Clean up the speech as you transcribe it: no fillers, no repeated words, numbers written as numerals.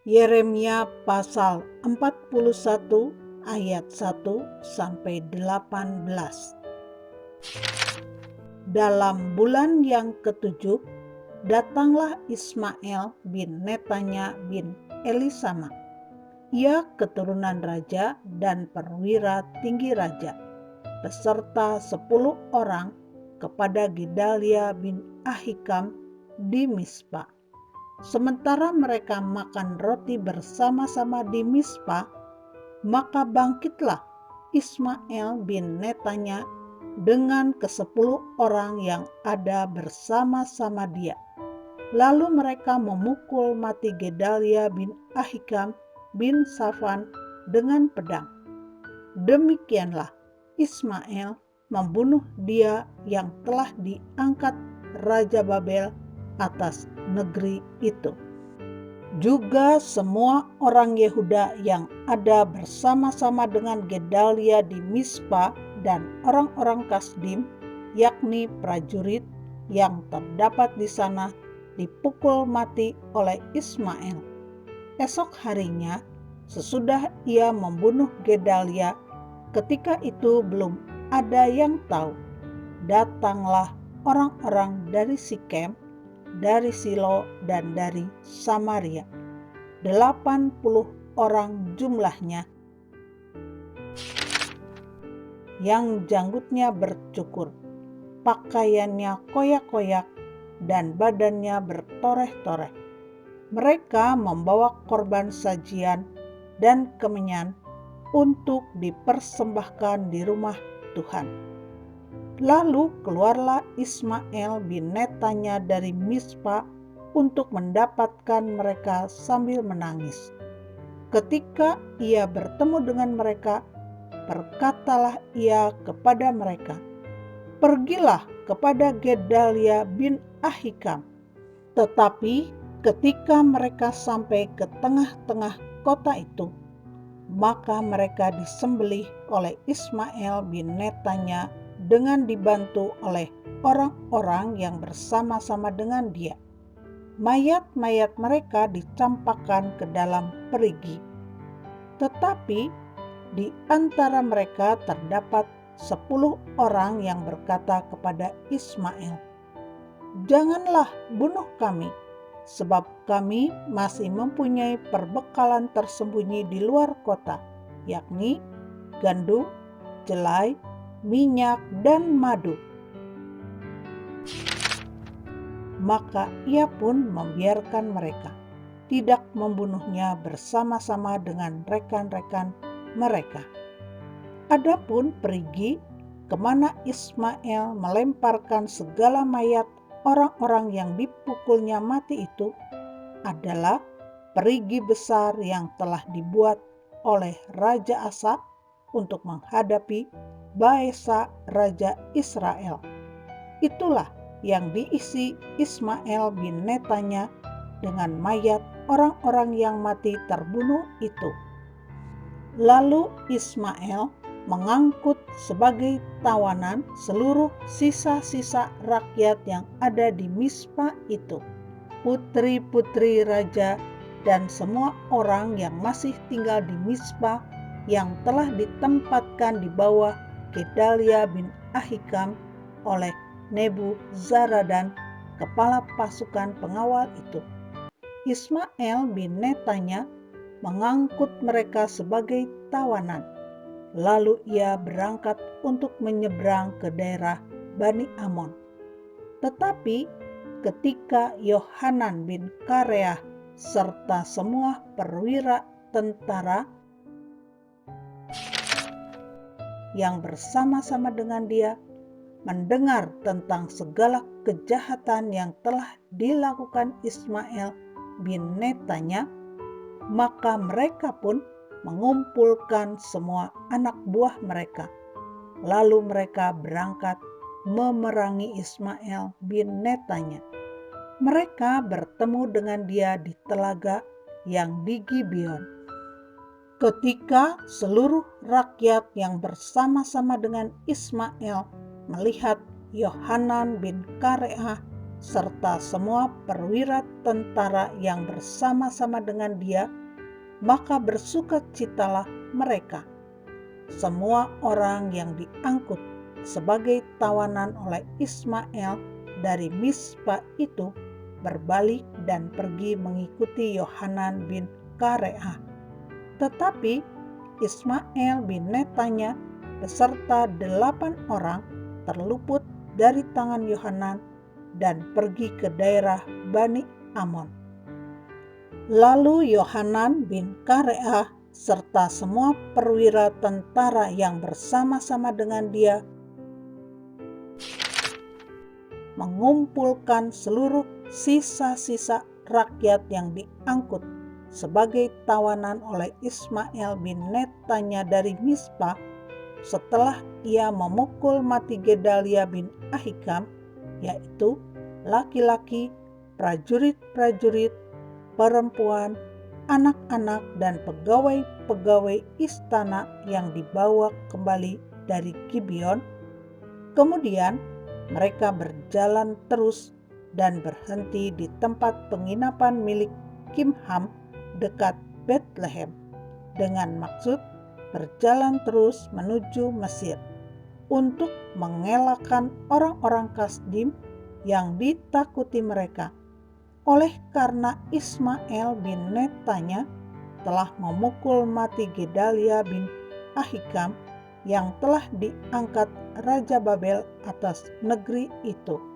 Yeremia pasal 41 ayat 1 sampai 18. Dalam bulan yang ketujuh, datanglah Ismail bin Netanya bin Elisama. Ia keturunan raja dan perwira tinggi raja, beserta 10 orang kepada Gedalia bin Ahikam di Mispa. Sementara mereka makan roti bersama-sama di Mispa, maka bangkitlah Ismail bin Netanya dengan ke-10 orang yang ada bersama-sama dia. Lalu mereka memukul mati Gedalia bin Ahikam bin Safan dengan pedang. Demikianlah Ismail membunuh dia yang telah diangkat Raja Babel atas negeri itu. Juga semua orang Yehuda yang ada bersama-sama dengan Gedalia di Mispa dan orang-orang Kasdim, yakni prajurit yang terdapat di sana, dipukul mati oleh Ismail. Esok harinya, sesudah ia membunuh Gedalia, ketika itu belum ada yang tahu, datanglah orang-orang dari Sikem, dari Silo dan dari Samaria, 80 orang jumlahnya, yang janggutnya bercukur, pakaiannya koyak-koyak, dan badannya bertoreh-toreh. Mereka membawa korban sajian dan kemenyan untuk dipersembahkan di rumah Tuhan. Lalu keluarlah Ismail bin Netanya dari Mispa untuk mendapatkan mereka sambil menangis. Ketika ia bertemu dengan mereka, berkatalah ia kepada mereka, "Pergilah kepada Gedalia bin Ahikam." Tetapi ketika mereka sampai ke tengah-tengah kota itu, maka mereka disembelih oleh Ismail bin Netanya dengan dibantu oleh orang-orang yang bersama-sama dengan dia. Mayat-mayat mereka dicampakkan ke dalam perigi. Tetapi di antara mereka terdapat 10 orang yang berkata kepada Ismail, "Janganlah bunuh kami, sebab kami masih mempunyai perbekalan tersembunyi di luar kota, yakni gandum, jelai, minyak, dan madu." Maka ia pun membiarkan mereka, tidak membunuhnya bersama-sama dengan rekan-rekan mereka. Adapun perigi kemana Ismail melemparkan segala mayat orang-orang yang dipukulnya mati itu adalah perigi besar yang telah dibuat oleh Raja Asa untuk menghadapi Baesa Raja Israel. Itulah yang diisi Ismail bin Netanya dengan mayat orang-orang yang mati terbunuh itu. Lalu Ismail mengangkut sebagai tawanan seluruh sisa-sisa rakyat yang ada di Mispa itu, putri-putri raja dan semua orang yang masih tinggal di Mispa yang telah ditempatkan di bawah Gedalia bin Ahikam oleh Nebuzaradan, kepala pasukan pengawal itu. Ismail bin Netanya mengangkut mereka sebagai tawanan. Lalu ia berangkat untuk menyeberang ke daerah Bani Amon. Tetapi ketika Yohanan bin Kareah serta semua perwira tentara yang bersama-sama dengan dia mendengar tentang segala kejahatan yang telah dilakukan Ismail bin Netanya, maka mereka pun mengumpulkan semua anak buah mereka. Lalu mereka berangkat memerangi Ismail bin Netanya. Mereka bertemu dengan dia di telaga yang di Gibeon. Ketika seluruh rakyat yang bersama-sama dengan Ismail melihat Yohanan bin Kareah serta semua perwira tentara yang bersama-sama dengan dia, maka bersukacitalah mereka. Semua orang yang diangkut sebagai tawanan oleh Ismael dari Mispa itu berbalik dan pergi mengikuti Yohanan bin Kareah. Tetapi Ismael bin Netanya beserta 8 orang terluput dari tangan Yohanan dan pergi ke daerah Bani Amon. Lalu Yohanan bin Kareah serta semua perwira tentara yang bersama-sama dengan dia mengumpulkan seluruh sisa-sisa rakyat yang diangkut sebagai tawanan oleh Ismael bin Netanya dari Mispa setelah ia memukul mati Gedalia bin Ahikam, yaitu laki-laki, prajurit-prajurit, perempuan, anak-anak, dan pegawai-pegawai istana yang dibawa kembali dari Gibeon. Kemudian mereka berjalan terus dan berhenti di tempat penginapan milik Kimham dekat Bethlehem dengan maksud berjalan terus menuju Mesir untuk mengelakkan orang-orang Kasdim yang ditakuti mereka, oleh karena Ismael bin Netanya telah memukul mati Gedalia bin Ahikam yang telah diangkat Raja Babel atas negeri itu.